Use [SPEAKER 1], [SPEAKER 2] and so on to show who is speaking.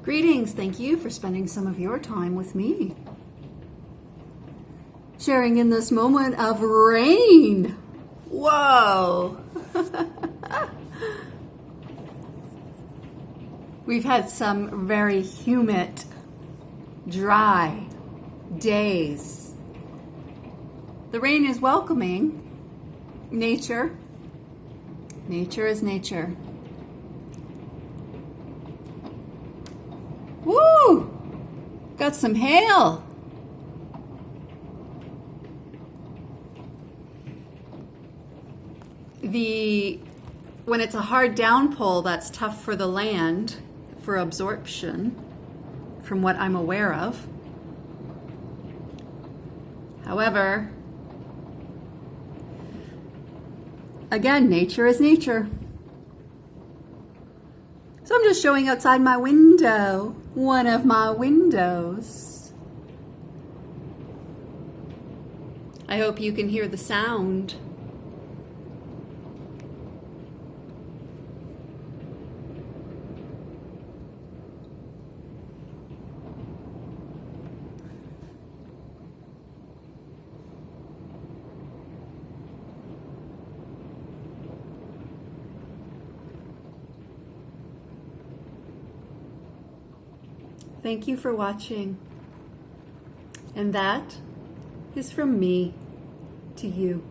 [SPEAKER 1] Greetings, thank you for spending some of your time with me. Sharing in this moment of rain. Whoa! We've had some very humid, dry days. The rain is welcoming nature. Nature is nature. Woo! Got some hail. When it's a hard downpour, that's tough for the land for absorption, from what I'm aware of. However, again, nature is nature. So I'm just showing outside my window, one of my windows. I hope you can hear the sound. Thank you for watching. And that is from me to you.